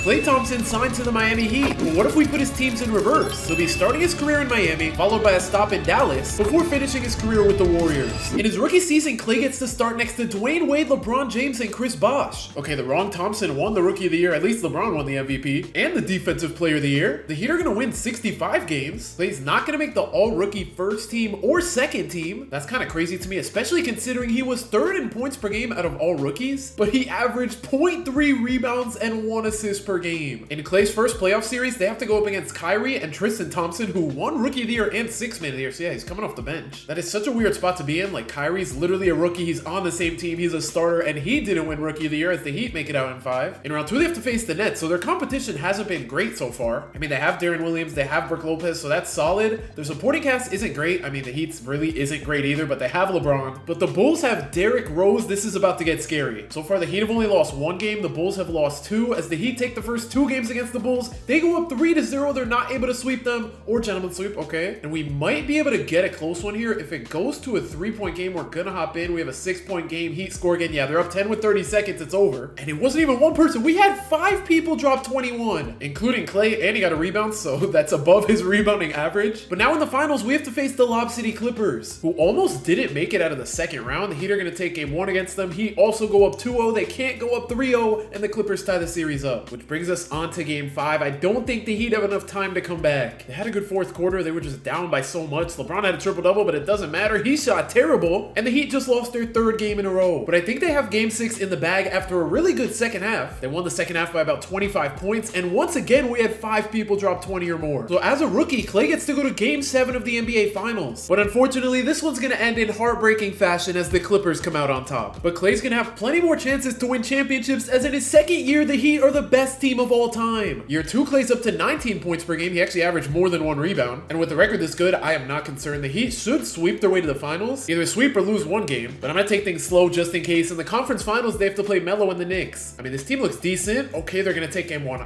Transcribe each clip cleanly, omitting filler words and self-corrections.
Klay Thompson signed to the Miami Heat. But what if we put his teams in reverse? He'll be starting his career in Miami, followed by a stop in Dallas, before finishing his career with the Warriors. In his rookie season, Klay gets to start next to Dwyane Wade, LeBron James, and Chris Bosh. Okay, the wrong Thompson won the Rookie of the Year. At least LeBron won the MVP and the Defensive Player of the Year. The Heat are going to win 65 games. Klay's not going to make the all-rookie first team or second team. That's kind of crazy to me, especially considering he was third in points per game out of all rookies, but he averaged 0.3 rebounds and 1 assist per game. In Klay's first playoff series, they have to go up against Kyrie and Tristan Thompson, who won Rookie of the Year and Sixth Man of the Year. So yeah, he's coming off the bench. That is such a weird spot to be in. Like, Kyrie's literally a rookie. He's on the same team. He's a starter, and he didn't win Rookie of the Year as the Heat make it out in 5. In round 2, they have to face the Nets, so their competition hasn't been great so far. I mean, they have Darren Williams, they have Brook Lopez, so that's solid. Their supporting cast isn't great. I mean, the Heat's really isn't great either, but they have LeBron. But the Bulls have Derrick Rose. This is about to get scary. So far, the Heat have only lost 1 game. The Bulls have lost 2. As the Heat take the first 2 games against the Bulls, they go up 3-0. They're not able to sweep them, or gentlemen sweep, okay? And we might be able to get a close one here. If it goes to a 3-point game, we're gonna hop in. We have a 6-point game. Heat score again. Yeah, they're up 10 with 30 seconds. It's over. And it wasn't even one person. We had 5 people drop 21, including Klay, and he got a rebound, so that's above his rebounding average. But now in the finals, we have to face the Lob City Clippers, who almost didn't make it out of the second round. The Heat are gonna take game 1 against them. Heat also go up 2-0. They can't go up 3-0, and the Clippers tie the series up, which brings us on to game 5. I don't think the Heat have enough time to come back. They had a good fourth quarter. They were just down by so much. LeBron had a triple-double, but it doesn't matter. He shot terrible, and the Heat just lost their 3rd game in a row. But I think they have game 6 in the bag after a really good second half. They won the second half by about 25 points, and once again, we had 5 people drop 20 or more. So as a rookie, Klay gets to go to game 7 of the NBA Finals. But unfortunately, this one's gonna end in heartbreaking fashion as the Clippers come out on top. But Klay's gonna have plenty more chances to win championships, as in his second year, the Heat are the best team of all time. Year 2, Klay's up to 19 points per game. He actually averaged more than 1 rebound. And with the record this good, I am not concerned. The Heat should sweep their way to the finals. Either sweep or lose 1 game, but I'm gonna take things slow just in case. In the conference finals, they have to play Melo and the Knicks. I mean, this team looks decent. Okay, they're gonna take game 1.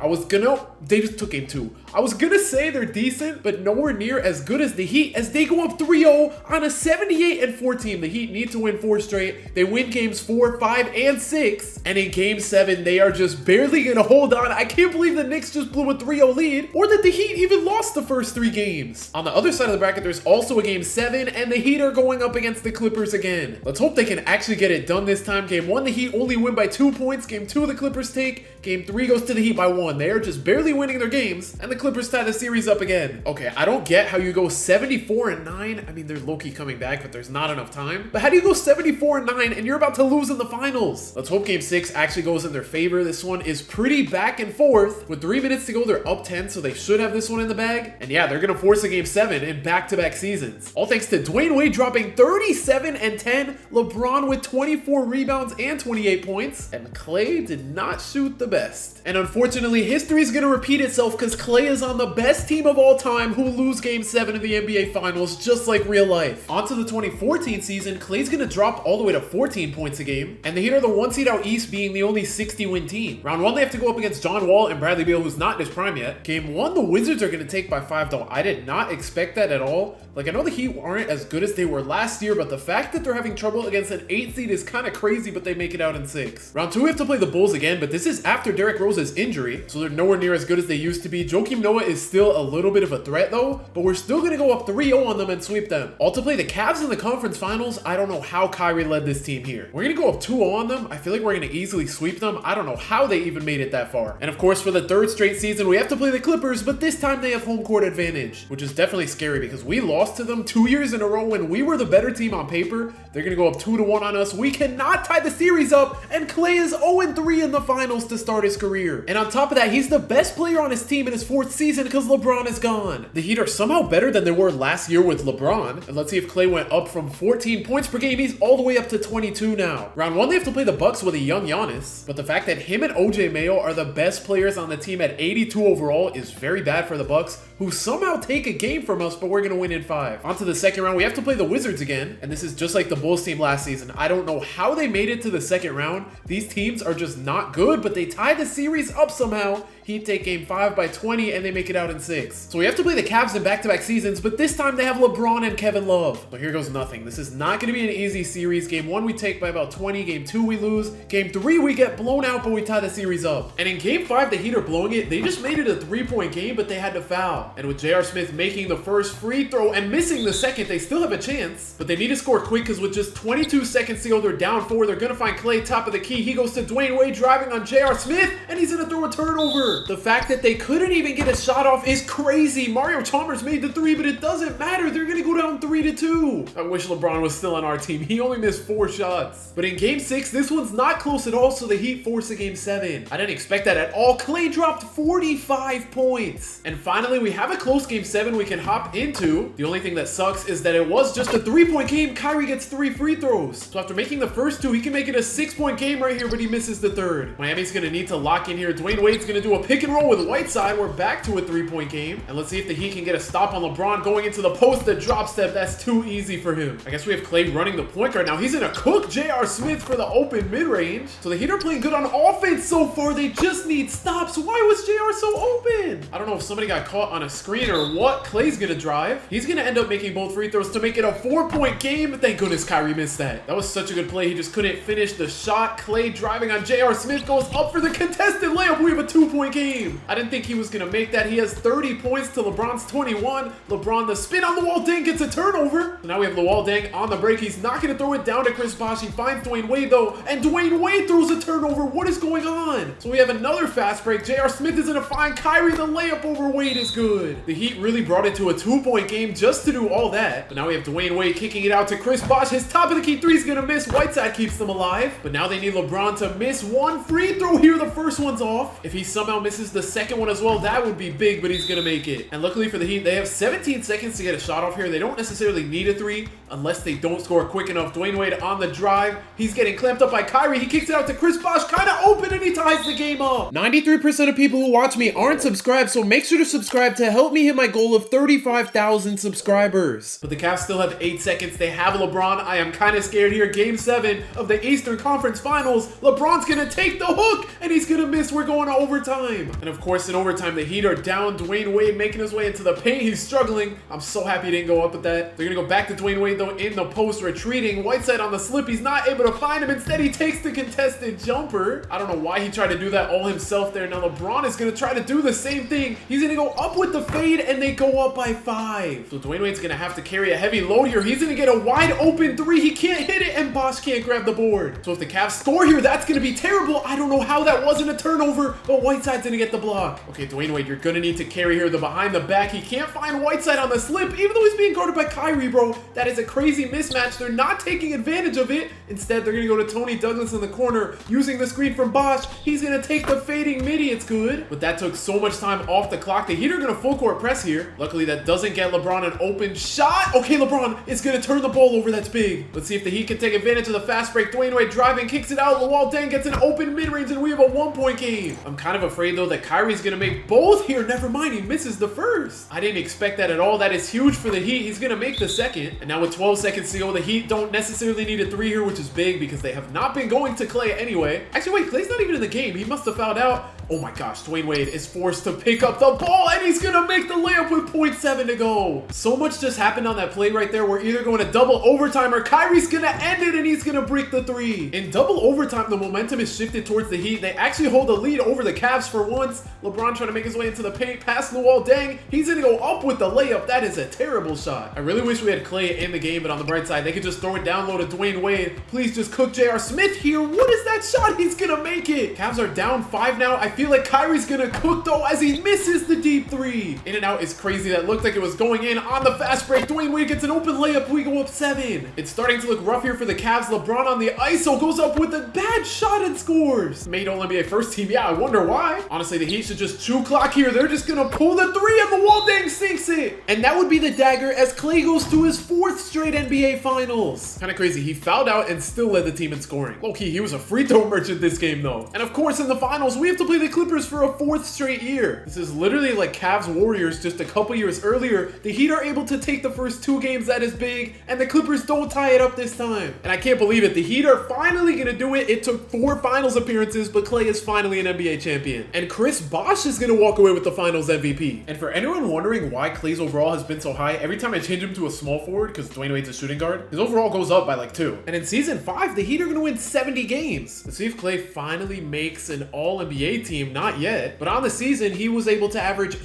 They just took game 2. I was gonna say they're decent, but nowhere near as good as the Heat, as they go up 3-0 on a 78-4 team. The Heat need to win 4 straight. They win games 4, 5, and 6. And in game 7, they are just barely gonna hold on. I can't believe the Knicks just blew a 3-0 lead, or that the Heat even lost the first 3 games. On the other side of the bracket, there's also a game 7, and the Heat are going up against the Clippers again. Let's hope they can actually get it done this time. Game 1, the Heat only win by 2 points. Game 2, the Clippers take. Game 3 goes to the Heat by 1. They are just barely winning their games, and the Clippers tie the series up again. Okay, I don't get how you go 74-9. I mean, they're low-key coming back, but there's not enough time. But how do you go 74-9 and you're about to lose in the finals? Let's hope game 6 actually goes in their favor. This one is pretty back and forth. With 3 minutes to go, they're up 10, so they should have this one in the bag. And yeah, they're gonna force a game 7 in back-to-back seasons. All thanks to Dwyane Wade dropping 37 and 10, LeBron with 24 rebounds and 28 points, and Klay did not shoot the best. And unfortunately, history is gonna repeat itself because Klay is on the best team of all time who lose game 7 of the NBA Finals, just like real life. On to the 2014 season, Klay's gonna drop all the way to 14 points a game, and the Heat are the 1 seed out east, being the only 60-win team. Round 1, they have to go up against John Wall and Bradley Beal, who's not in his prime yet. Game 1, the Wizards are gonna take by 5, though. I did not expect that at all. Like, I know the Heat aren't as good as they were last year, but the fact that they're having trouble against an 8 seed is kind of crazy, but they make it out in 6. Round 2, we have to play the Bulls again, but this is after Derrick Rose's injury, so they're nowhere near as good as they used to be. Joakim Noah is still a little bit of a threat, though, but we're still gonna go up 3-0 on them and sweep them. All to play the Cavs in the conference finals. I don't know how Kyrie led this team here. We're gonna go up 2-0 on them. I feel like we're gonna easily sweep them. I don't know how they even made it that far. And of course, for the 3rd straight season, we have to play the Clippers, but this time they have home court advantage, which is definitely scary because we lost to them 2 years in a row when we were the better team on paper. They're gonna go up 2-1 on us. We cannot tie the series up, and Klay is 0-3 in the finals to start his career. And on top of that, he's the best player on his team in his 4th season because LeBron is gone. The Heat are somehow better than they were last year with LeBron. And let's see if Klay went up from 14 points per game. He's all the way up to 22 now. Round 1, they have to play the Bucks with a young Giannis, but the fact that him and OJ Mayo are the best players on the team at 82 overall is very bad for the Bucks, who somehow take a game from us, but we're gonna win in 5. On to the second round, we have to play the Wizards again, and this is just like the Bulls team last season. I don't know how they made it to the second round. These teams are just not good, but they tied the series up somehow. Heat take game 5 by 20, and they make it out in 6. So we have to play the Cavs in back-to-back seasons, but this time they have LeBron and Kevin Love. So here goes nothing. This is not going to be an easy series. Game 1 we take by about 20. Game 2 we lose. Game 3 we get blown out, but we tie the series up. And in game 5, the Heat are blowing it. They just made it a 3-point game, but they had to foul. And with J.R. Smith making the first free throw and missing the second, they still have a chance. But they need to score quick because with just 22 seconds to go, they're down 4. They're going to find Klay top of the key. He goes to Dwyane Wade driving on J.R. Smith, and he's going to throw a turnover. The fact that they couldn't even get a shot off is crazy. Mario Chalmers made the 3, but it doesn't matter. They're going to go down 3-2. I wish LeBron was still on our team. He only missed 4 shots. But in game 6, this one's not close at all, so the Heat force a game 7. I didn't expect that at all. Klay dropped 45 points. And finally, we have a close game 7 we can hop into. The only thing that sucks is that it was just a 3-point game. Kyrie gets 3 free throws. So after making the first 2, he can make it a 6-point game right here, but he misses the third. Miami's going to need to lock in here. Dwyane Wade's going to do a pick and roll with Whiteside. We're back to a 3-point game. And let's see if the Heat can get a stop on LeBron going into the post. The drop step, that's too easy for him. I guess we have Klay running the point guard now. He's gonna cook J.R. Smith for the open mid-range. So the Heat are playing good on offense so far. They just need stops. Why was J.R. so open? I don't know if somebody got caught on a screen or what. Klay's gonna drive. He's gonna end up making both free throws to make it a 4-point game. Thank goodness Kyrie missed that. That was such a good play. He just couldn't finish the shot. Klay driving on J.R. Smith goes up for the contested layup. We have a 2-point game. I didn't think he was gonna make that. He has 30 points to LeBron's 21. LeBron, the spin on the wall dang, gets a turnover. So now we have Dwyane on the break. He's not gonna throw it down to Chris Bosh. He finds Dwyane Wade though, and Dwyane Wade throws a turnover. What is going on? So we have another fast break. J.R. Smith is gonna find Kyrie. The layup over Wade is good. The Heat really brought it to a 2-point game just to do all that. But now we have Dwyane Wade kicking it out to Chris Bosh. His top of the key 3 is gonna miss. Whiteside keeps them alive. But now they need LeBron to miss 1 free throw here. The first one's off. If he somehow misses the second one as well, that would be big, but he's gonna make it. And luckily for the Heat, they have 17 seconds to get a shot off here. They don't necessarily need a 3 unless they don't score quick enough. Dwyane Wade on the drive. He's getting clamped up by Kyrie. He kicks it out to Chris Bosh, kind of open, and he ties the game up. 93% of people who watch me aren't subscribed, so make sure to subscribe to help me hit my goal of 35,000 subscribers. But the Cavs still have 8 seconds. They have LeBron. I am kind of scared here. Game 7 of the Eastern Conference Finals. LeBron's gonna take the hook, and he's gonna miss. We're going to overtime. And of course, in overtime, the Heat are down. Dwyane Wade making his way into the paint. He's struggling. I'm so happy he didn't go up with that. They're gonna go back to Dwyane Wade though in the post, retreating. Whiteside on the slip. He's not able to find him. Instead, he takes the contested jumper. I don't know why he tried to do that all himself there. Now LeBron is gonna try to do the same thing. He's gonna go up with the fade, and they go up by 5. So Dwyane Wade's gonna have to carry a heavy load here. He's gonna get a wide open 3. He can't hit it, and Bosh can't grab the board. So if the Cavs score here, that's gonna be terrible. I don't know how that wasn't a turnover, but Whiteside's gonna get the block. Okay, Dwyane Wade, you're gonna need to carry here the behind the back. He can't find Whiteside on the slip, even though he's being guarded by Kyrie, bro. That is a crazy mismatch. They're not taking advantage of it. Instead, they're gonna go to Tony Douglas in the corner, using the screen from Bosh. He's gonna take the fading midi. It's good, but that took so much time off the clock. The Heat are gonna full court press here. Luckily, that doesn't get LeBron an open shot. Okay, LeBron is gonna turn the ball over. That's big. Let's see if the Heat can take advantage of the fast break. Dwyane Wade driving, kicks it out. Dwyane gets an open mid-range, and we have a 1-point game. I'm kind of afraid though that Kyrie's gonna make both here. Never mind, he misses the first. I didn't expect that at all. That is huge for the Heat. He's gonna make the second. And now with 12 seconds to go, the Heat don't necessarily need a 3 here, which is big because they have not been going to Klay anyway. Actually, wait, Klay's not even in the game. He must have fouled out. Oh my gosh, Dwyane Wade is forced to pick up the ball, and he's gonna make the layup with 0.7 to go. So much just happened on that play right there. We're either going to double overtime or Kyrie's gonna end it, and he's gonna break the 3. In double overtime, the momentum is shifted towards the Heat. They actually hold the lead over the Cavs for once. LeBron trying to make his way into the paint, past Dwyane. He's gonna go up with the layup. That is a terrible shot. I really wish we had Klay in the game, but on the bright side, they could just throw it down low to Dwyane Wade. Please just cook J.R. Smith here. What is that shot? He's gonna make it. Cavs are down 5 now. I feel like Kyrie's gonna cook though as he misses the deep 3. In and out is crazy. That looked like it was going in on the fast break. Dwyane Wade gets an open layup. We go up 7. It's starting to look rough here for the Cavs. LeBron on the ISO goes up with a bad shot and scores. Made All-NBA first team. Yeah, I wonder why. Honestly, the Heat should just chew clock here. They're just gonna pull the 3 and Dwyane sinks it. And that would be the dagger as Klay goes to his 4th straight NBA Finals. Kind of crazy. He fouled out and still led the team in scoring. Low-key, he was a free throw merchant this game though. And of course, in the finals, we have to play the Clippers for a 4th straight year. This is literally like Cavs Warriors just a couple years earlier. The Heat are able to take the first 2 games that is big, and the Clippers don't tie it up this time. And I can't believe it. The Heat are finally gonna do it. It took 4 finals appearances, but Klay is finally an NBA champion. And Bosh is gonna walk away with the finals MVP. And for anyone wondering why Klay's overall has been so high, every time I change him to a small forward, because Dwyane Wade's a shooting guard, his overall goes up by like 2. And in season 5, the Heat are gonna win 70 games. Let's see if Klay finally makes an all-NBA team. Not yet. But on the season, he was able to average,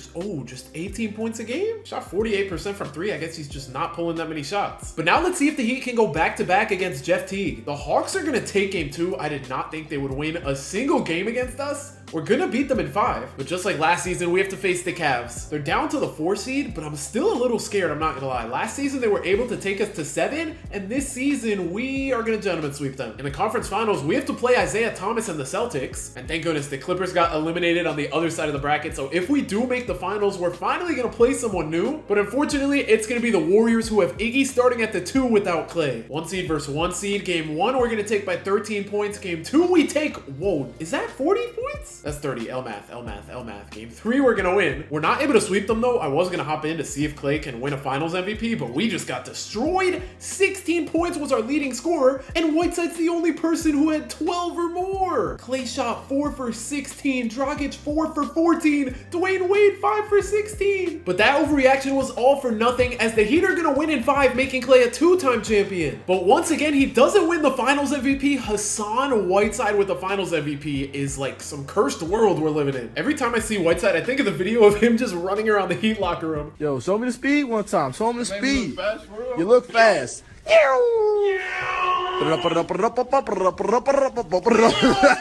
just 18 points a game? Shot 48% from 3. I guess he's just not pulling that many shots. But now let's see if the Heat can go back-to-back against Jeff Teague. The Hawks are gonna take game 2. I did not think they would win a single game against us. We're gonna beat them in 5. But just like last season, we have to face the Cavs. They're down to the 4 seed, but I'm still a little scared, I'm not gonna lie. Last season, they were able to take us to 7, and this season, we are gonna gentlemen sweep them. In the conference finals, we have to play Isaiah Thomas and the Celtics. And thank goodness, the Clippers got eliminated on the other side of the bracket. So if we do make the finals, we're finally gonna play someone new. But unfortunately, it's gonna be the Warriors, who have Iggy starting at the 2 without Klay. 1 seed versus 1 seed. Game 1, we're gonna take by 13 points. Game 2, we take, whoa, is that 40 points? That's 30. L math. Game 3, we're gonna win. We're not able to sweep them though. I was gonna hop in to see if Klay can win a finals MVP, but we just got destroyed. 16 points was our leading scorer, and Whiteside's the only person who had 12 or more. Klay shot 4 for 16, Dragic 4 for 14, Dwyane Wade 5 for 16. But that overreaction was all for nothing, as the Heat are gonna win in 5, making Klay a 2-time champion. But once again, he doesn't win the finals MVP. Hassan Whiteside with the finals MVP is like some cursed world we're living in. Every time I see Whiteside, I think of the video of him just running around the Heat locker room. Yo, show me the speed one time. Show me the speed. You look fast.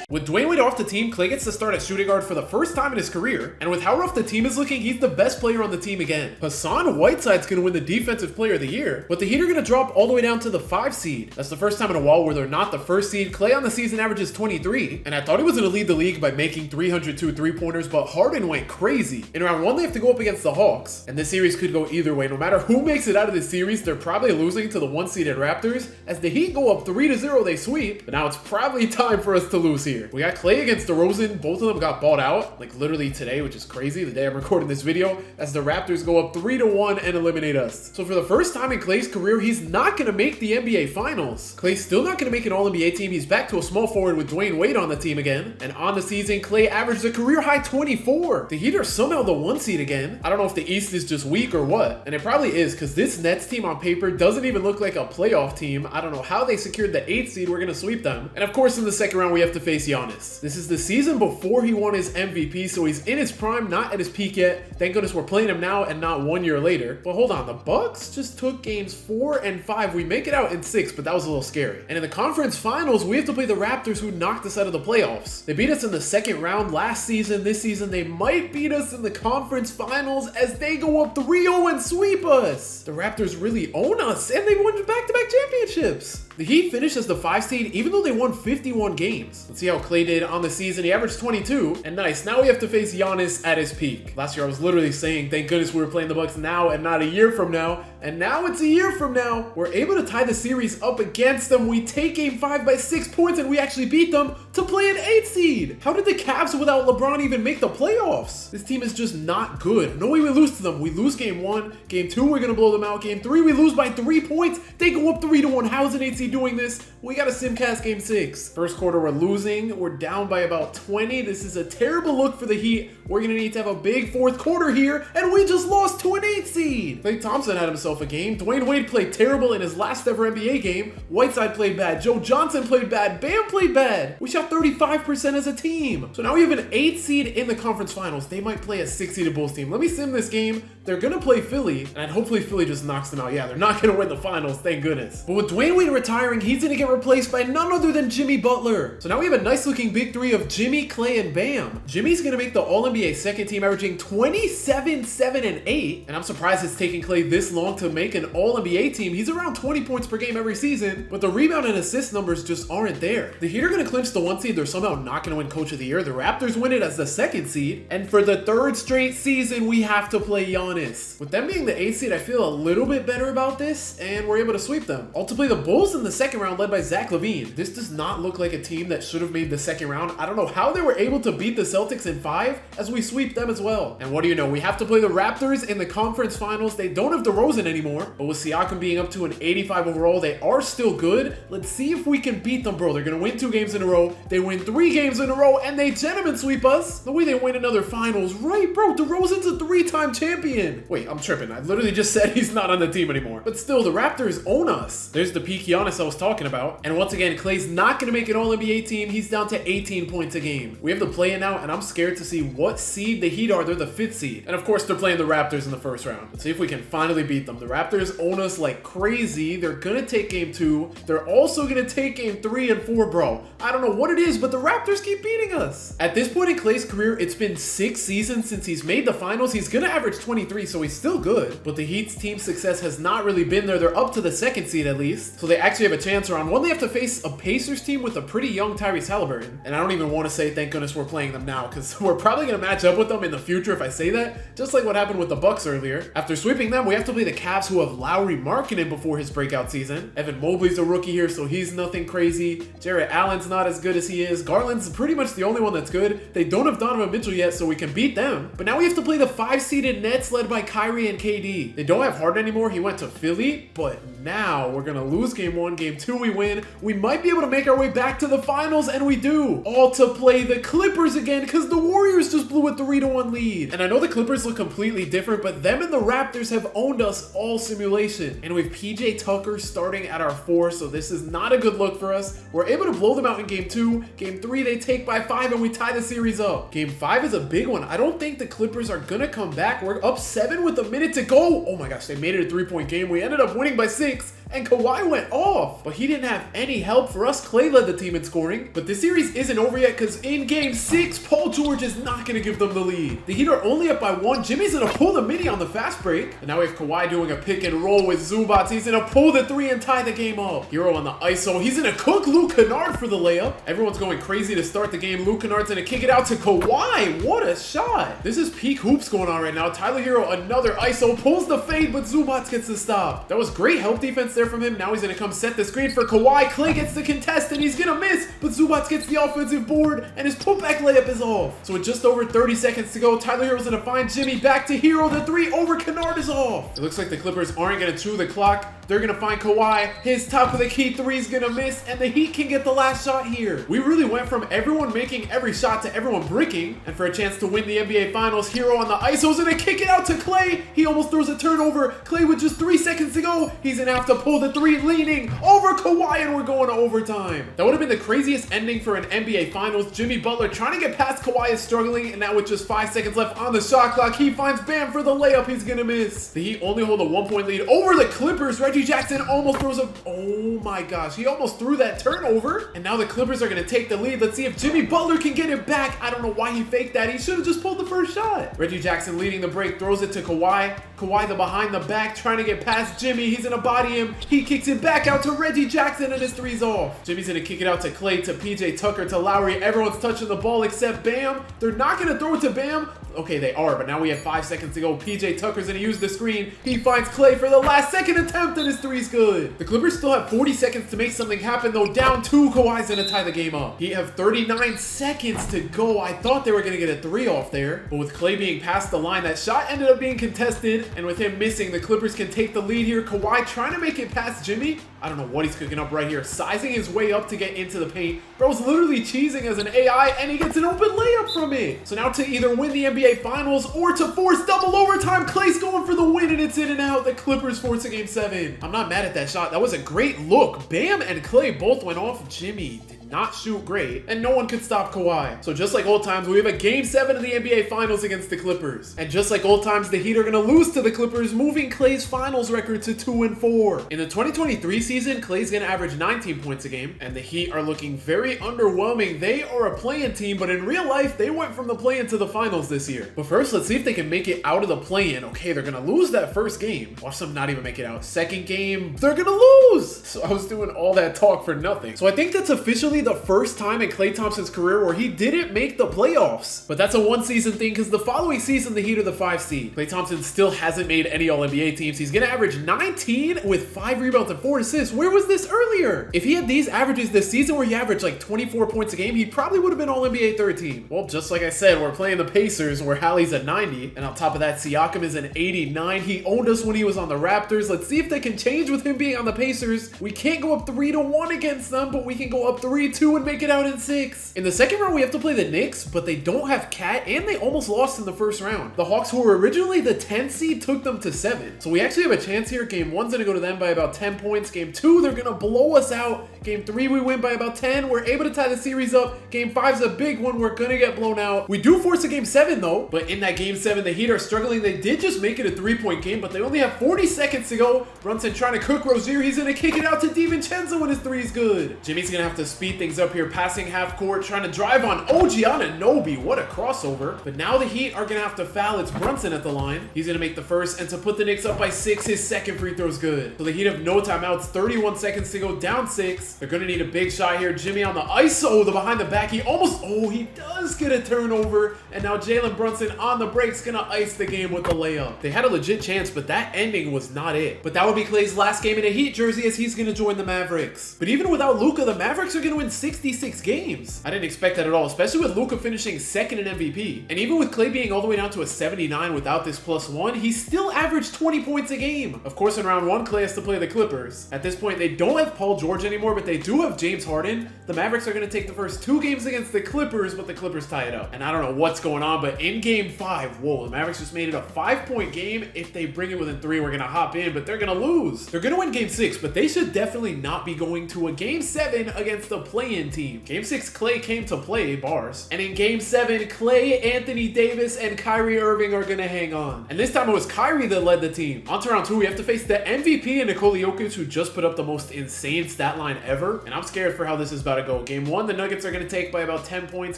With Dwyane Wade off the team, Klay gets to start at shooting guard for the first time in his career, and with how rough the team is looking, he's the best player on the team again. Hassan Whiteside's gonna win the Defensive Player of the Year, but the Heat are gonna drop all the way down to the 5 seed. That's the first time in a while where they're not the 1st seed. Klay on the season averages 23, and I thought he was gonna lead the league by making 302 3-pointers, but Harden went crazy. In round 1, they have to go up against the Hawks, and this series could go either way. No matter who makes it out of this series, they're probably losing to the 1-seeded Raptors. As the Heat go up 3-0, they sweep, but now it's probably time for us to lose here. We got Klay against DeRozan. Both of them got bought out, like literally today, which is crazy, the day I'm recording this video, as the Raptors go up 3-1 and eliminate us. So for the first time in Klay's career, he's not gonna make the NBA Finals. Klay's still not gonna make an All-NBA team. He's back to a small forward with Dwyane Wade on the team again. And on the season, Klay averaged a career-high 24. The Heat are somehow the 1 seed again. I don't know if the East is just weak or what, and it probably is, because this Nets team on paper doesn't even look like a playoff team. I don't know how they secured the 8th seed. We're gonna sweep them. And of course, in the second round, we have to face Giannis. This is the season before he won his MVP, so he's in his prime, not at his peak yet. Thank goodness we're playing him now and not 1 year later. But hold on, the Bucks just took games 4 and 5. We make it out in 6, but that was a little scary. And in the conference finals, we have to play the Raptors, who knocked us out of the playoffs. They beat us in the second round last season. This season, they might beat us in the conference finals as they go up 3-0 and sweep us. The Raptors really own us, and they won back-to-back championships. The Heat finished as the 5 seed, even though they won 51 games. Let's see how Klay did on the season. He averaged 22, and nice. Now we have to face Giannis at his peak. Last year, I was literally saying, thank goodness we were playing the Bucks now and not a year from now. And now it's a year from now. We're able to tie the series up against them. We take game 5 by 6 points, and we actually beat them to play an 8 seed. How did the Cavs without LeBron even make the playoffs? This team is just not good. No way we lose to them. We lose game 1. Game 2, we're gonna blow them out. Game 3, we lose by 3 points. They go up 3-1. How is an 8 seed doing this? We got a simcast game 6. First quarter, we're losing. We're down by about 20. This is a terrible look for the Heat. We're gonna need to have a big 4th quarter here, and we just lost to an 8 seed. Klay Thompson had himself a game. Dwyane Wade played terrible in his last ever NBA game. Whiteside played bad. Joe Johnson played bad. Bam played bad. We shot 35% as a team. So now we have an 8 seed in the conference finals. They might play a 6-seeded Bulls team. Let me sim this game. They're gonna play Philly, and hopefully Philly just knocks them out. Yeah, they're not gonna win the finals, thank goodness. But with Dwyane Wade retiring, he's gonna get replaced by none other than Jimmy Butler. So now we have a nice looking big 3 of Jimmy, Klay, and Bam. Jimmy's gonna make the All-NBA second team, averaging 27, 7, and 8. And I'm surprised it's taking Klay this long to make an All-NBA team. He's around 20 points per game every season, but the rebound and assist numbers just aren't there. The Heat are gonna clinch the 1 seed. They're somehow not gonna win Coach of the Year. The Raptors win it as the 2nd seed. And for the 3rd straight season, we have to play Giannis. With them being the 8th seed, I feel a little bit better about this, and we're able to sweep them. I'll to play the Bulls in the second second round led by Zach LaVine. This does not look like a team that should have made the second round. I don't know how they were able to beat the Celtics in 5 as we sweep them as well. And what do you know? We have to play the Raptors in the conference finals. They don't have DeRozan anymore, but with Siakam being up to an 85 overall, they are still good. Let's see if we can beat them, bro. They're going to win 2 games in a row. They win 3 games in a row, and they gentlemen sweep us. The way they win another finals, right, bro? DeRozan's a 3-time champion. Wait, I'm tripping. I literally just said he's not on the team anymore. But still, the Raptors own us. There's the peak Giannis I was talking about. And once again, Klay's not going to make an All-NBA team. He's down to 18 points a game. We have the play-in now, and I'm scared to see what seed the Heat are. They're the 5th seed. And of course, they're playing the Raptors in the first round. Let's see if we can finally beat them. The Raptors own us like crazy. They're going to take game 2. They're also going to take game 3 and 4, bro. I don't know what it is, but the Raptors keep beating us. At this point in Klay's career, it's been 6 seasons since he's made the finals. He's going to average 23, so he's still good. But the Heat's team success has not really been there. They're up to the 2nd seed at least. So they actually have a chance. Round 1, they have to face a Pacers team with a pretty young Tyrese Halliburton. And I don't even want to say thank goodness we're playing them now, because we're probably going to match up with them in the future if I say that, just like what happened with the Bucks earlier. After sweeping them, we have to play the Cavs, who have Lowry Markkanen before his breakout season. Evan Mobley's a rookie here, so he's nothing crazy. Jarrett Allen's not as good as he is. Garland's pretty much the only one that's good. They don't have Donovan Mitchell yet, so we can beat them. But now we have to play the 5-seeded Nets led by Kyrie and KD. They don't have Harden anymore. He went to Philly, but now we're going to lose game 1. Game 2, we win. We might be able to make our way back to the finals, and we do. All to play the Clippers again, because the Warriors just blew a 3-1 lead. And I know the Clippers look completely different, but them and the Raptors have owned us all simulation. And we have PJ Tucker starting at our 4, so this is not a good look for us. We're able to blow them out in game 2. Game 3, they take by 5, and we tie the series up. Game 5 is a big one. I don't think the Clippers are gonna come back. We're up 7 with a minute to go. Oh my gosh, they made it a 3-point game. We ended up winning by 6. And Kawhi went off, but he didn't have any help for us. Klay led the team in scoring, but this series isn't over yet, because in game 6, Paul George is not going to give them the lead. The Heat are only up by 1. Jimmy's going to pull the mini on the fast break, and now we have Kawhi doing a pick and roll with Zubats. He's going to pull the 3 and tie the game up. Herro on the ISO. He's going to cook Luke Kennard for the layup. Everyone's going crazy to start the game. Luke Kennard's going to kick it out to Kawhi. What a shot. This is peak hoops going on right now. Tyler Herro, another ISO, pulls the fade, but Zubats gets the stop. That was great help defense there from him. Now he's going to come set the screen for Kawhi. Klay gets the contest, and he's going to miss, but Zubats gets the offensive board, and his putback layup is off. So with just over 30 seconds to go, Tyler Herro's going to find Jimmy. Back to Herro. The 3 over Kennard is off. It looks like the Clippers aren't going to chew the clock. They're going to find Kawhi. His top of the key 3 is going to miss, and the Heat can get the last shot here. We really went from everyone making every shot to everyone bricking. And for a chance to win the NBA Finals, Herro on the ISO is going to kick it out to Klay. He almost throws a turnover. Klay with just 3 seconds to go. He's going to have to pull the 3, leaning over Kawhi, and we're going to overtime. That would have been the craziest ending for an NBA Finals. Jimmy Butler trying to get past Kawhi is struggling, and now with just 5 seconds left on the shot clock, he finds Bam for the layup. He's going to miss. The Heat only hold a 1-point lead over the Clippers. Reggie Jackson almost throws a... Oh my gosh, he almost threw that turnover. And now the Clippers are going to take the lead. Let's see if Jimmy Butler can get it back. I don't know why he faked that. He should have just pulled the first shot. Reggie Jackson leading the break, throws it to Kawhi. Kawhi the behind the back, trying to get past Jimmy. He's going to body him. He kicks it back out to Reggie Jackson, and his 3's off. Jimmy's going to kick it out to Klay, to PJ Tucker, to Lowry. Everyone's touching the ball except Bam. They're not going to throw it to Bam. Okay, they are, but now we have 5 seconds to go. PJ Tucker's going to use the screen. He finds Klay for the last second attempt, and his 3's good. The Clippers still have 40 seconds to make something happen, though. Down 2, Kawhi's going to tie the game up. He have 39 seconds to go. I thought they were going to get a 3 off there, but with Klay being past the line, that shot ended up being contested, and with him missing, the Clippers can take the lead here. Kawhi trying to make it past Jimmy. I don't know what he's cooking up right here. Sizing his way up to get into the paint. Bro's literally cheesing as an AI, and he gets an open layup from it. So now to either win the NBA Finals or to force double overtime, Klay's going for the win, and it's in and out. The Clippers force a game 7. I'm not mad at that shot. That was a great look. Bam and Klay both went off. Jimmy did not shoot great, and no one could stop Kawhi. So just like old times, we have a game 7 of the NBA Finals against the Clippers. And just like old times, the Heat are going to lose to the Clippers, moving Klay's finals record to 2-4. In the 2023 season, Klay's going to average 19 points a game, and the Heat are looking very underwhelming. They are a play-in team, but in real life, they went from the play-in to the finals this year. But first, let's see if they can make it out of the play-in. Okay, they're going to lose that first game. Watch them not even make it out. Second game, they're going to lose. So I was doing all that talk for nothing. So I think that's officially the first time in Klay Thompson's career where he didn't make the playoffs. But that's a one-season thing because the following season, the Heat are the 5 seed. Klay Thompson still hasn't made any All-NBA teams. He's going to average 19 with 5 rebounds and 4 assists. Where was this earlier? If he had these averages this season where he averaged like 24 points a game, he probably would have been All-NBA 3rd team. Well, just like I said, we're playing the Pacers where Hallie's at 90. And on top of that, Siakam is an 89. He owned us when he was on the Raptors. Let's see if they can change with him being on the Pacers. We can't go up 3-1 against them, but we can go up 3-2 and make it out in 6. In the second round, we have to play the Knicks, but they don't have Cat, and they almost lost in the first round. The Hawks, who were originally the 10th seed, took them to 7. So we actually have a chance here. Game 1's gonna go to them by about 10 points. Game 2, they're gonna blow us out. Game 3, we win by about 10. We're able to tie the series up. Game 5's a big one. We're gonna get blown out. We do force a Game 7 though, but in that Game 7, the Heat are struggling. They did just make it a 3-point game, but they only have 40 seconds to go. Brunson trying to cook Rozier. He's gonna kick it out to DiVincenzo when his 3 is good. Jimmy's gonna have to speed things up here, passing half court, trying to drive on OG Anunoby. What a crossover. But now the Heat are gonna have to foul. It's Brunson at the line. He's gonna make the first, and to put the Knicks up by 6, his second free throw's good. So the Heat have no timeouts, 31 seconds to go, down 6. They're gonna need a big shot here. Jimmy on the ISO, the behind the back. He almost, he does get a turnover. And now Jalen Brunson on the break's gonna ice the game with the layup. They had a legit chance, but that ending was not it. But that would be Klay's last game in a Heat jersey as he's gonna join the Mavericks. But even without Luka, the Mavericks are gonna win 66 games. I didn't expect that at all, especially with Luka finishing 2nd in MVP. And even with Klay being all the way down to a 79 without this +1, he still averaged 20 points a game. Of course, in round 1, Klay has to play the Clippers. At this point, they don't have Paul George anymore, but they do have James Harden. The Mavericks are gonna take the first 2 games against the Clippers, but the Clippers tie it up. And I don't know what's going on, but in Game 5, whoa, the Mavericks just made it a 5-point game. If they bring it within 3, we're gonna hop in, but they're gonna lose. They're gonna win Game 6, but they should definitely not be going to a Game 7 against the play-in team. Game 6, Klay came to play, bars. And in Game 7, Klay, Anthony Davis, and Kyrie Irving are gonna hang on. And this time it was Kyrie that led the team. On to round 2, we have to face the MVP and Nikola Jokic, who just put up the most insane stat line ever. And I'm scared for how this is about to go. Game 1, the Nuggets are gonna take by about 10 points.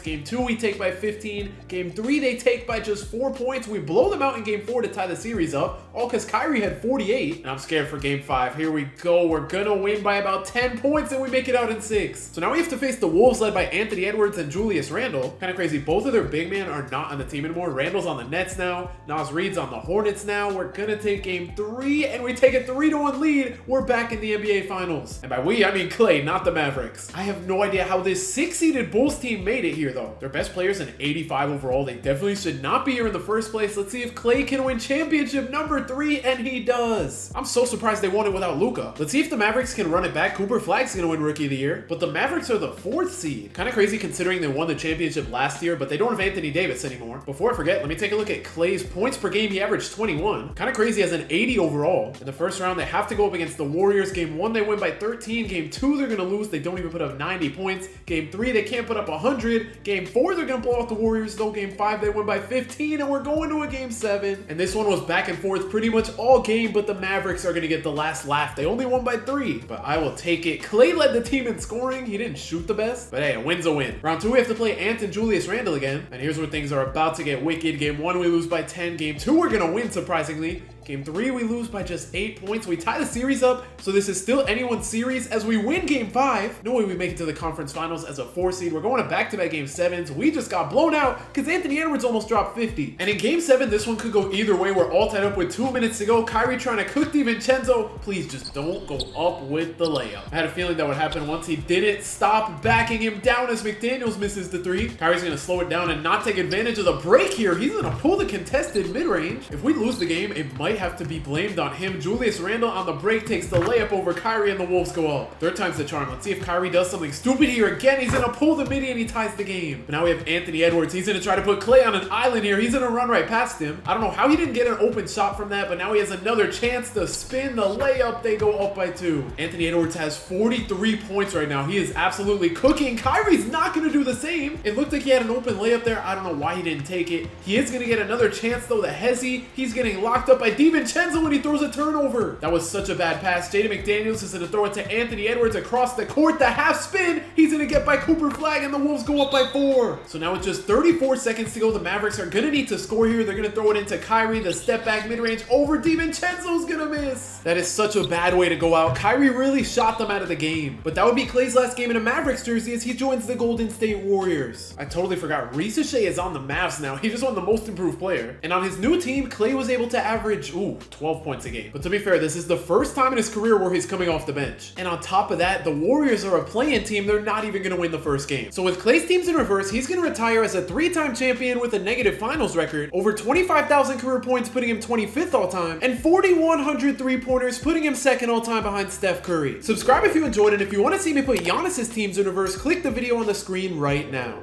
Game 2, we take by 15. Game 3, they take by just 4 points. We blow them out in Game 4 to tie the series up, all because Kyrie had 48. And I'm scared for Game 5. Here we go. We're gonna win by about 10 points and we make it out in 6. So now we have to face the Wolves led by Anthony Edwards and Julius Randle. Kind of crazy. Both of their big men are not on the team anymore. Randle's on the Nets now. Nas Reed's on the Hornets now. We're gonna take Game 3 and we take a 3-1 lead. We're back in the NBA Finals. And by we, I mean Klay, not the Mavericks. I have no idea how this 6-seeded Bulls team made it here though. Their best player's an 85 overall. They definitely should not be here in the first place. Let's see if Klay can win championship number 3, and he does. I'm so surprised they won it without Luka. Let's see if the Mavericks can run it back. Cooper Flagg's gonna win Rookie of the Year, but the Mavericks are the 4th seed. Kind of crazy considering they won the championship last year, but they don't have Anthony Davis anymore. Before I forget, let me take a look at Klay's points per game. He averaged 21. Kind of crazy as an 80 overall. In the first round, they have to go up against the Warriors. Game 1, they win by 13. Game 2, they're gonna lose. They don't even put up 90 points. Game 3, they can't put up 100. Game 4, they're gonna blow out the Warriors though. Game 5, they win by 15, and we're going to a Game 7. And this one was back and forth pretty much all game, but the Mavericks are gonna get the last laugh. They only won by 3, but I will take it. Klay led the team in scoring. He didn't shoot the best, but hey, a win's a win. Round 2, we have to play Ant and Julius Randle again, and here's where things are about to get wicked. Game 1, we lose by 10. Game 2, we're gonna win surprisingly. Game 3, we lose by just 8 points. We tie the series up, so this is still anyone's series as we win Game 5. No way we make it to the conference finals as a 4 seed. We're going to back-to-back Game 7s. We just got blown out because Anthony Edwards almost dropped 50. And in Game 7, this one could go either way. We're all tied up with 2 minutes to go. Kyrie trying to cook DiVincenzo. Please just don't go up with the layup. I had a feeling that would happen once he didn't stop backing him down as McDaniels misses the 3. Kyrie's going to slow it down and not take advantage of the break here. He's going to pull the contested mid-range. If we lose the game, it might have to be blamed on him. Julius Randle on the break takes the layup over Kyrie and the Wolves go up. 3rd time's the charm. Let's see if Kyrie does something stupid here again. He's gonna pull the midi and he ties the game. But now we have Anthony Edwards. He's gonna try to put Klay on an island here. He's gonna run right past him. I don't know how he didn't get an open shot from that, but now he has another chance to spin the layup. They go up by 2. Anthony Edwards has 43 points right now. He is absolutely cooking. Kyrie's not gonna do the same. It looked like he had an open layup there. I don't know why he didn't take it. He is gonna get another chance though. The Hezzy, he's getting locked up by D. DiVincenzo when he throws a turnover. That was such a bad pass. Jaden McDaniels is going to throw it to Anthony Edwards across the court. The half spin. He's going to get by Cooper Flagg, and the Wolves go up by 4. So now with just 34 seconds to go, the Mavericks are going to need to score here. They're going to throw it into Kyrie. The step back mid-range over DiVincenzo's going to miss. That is such a bad way to go out. Kyrie really shot them out of the game. But that would be Klay's last game in a Mavericks jersey as he joins the Golden State Warriors. I totally forgot. Reese Shea is on the Mavs now. He just won the most improved player. And on his new team, Klay was able to average, 12 points a game. But to be fair, this is the first time in his career where he's coming off the bench. And on top of that, the Warriors are a play-in team. They're not even going to win the first game. So with Klay's teams in reverse, he's going to retire as a 3-time champion with a negative finals record, over 25,000 career points putting him 25th all-time, and 4,100 3-pointers putting him 2nd all-time behind Steph Curry. Subscribe if you enjoyed, and if you want to see me put Giannis's teams in reverse, click the video on the screen right now.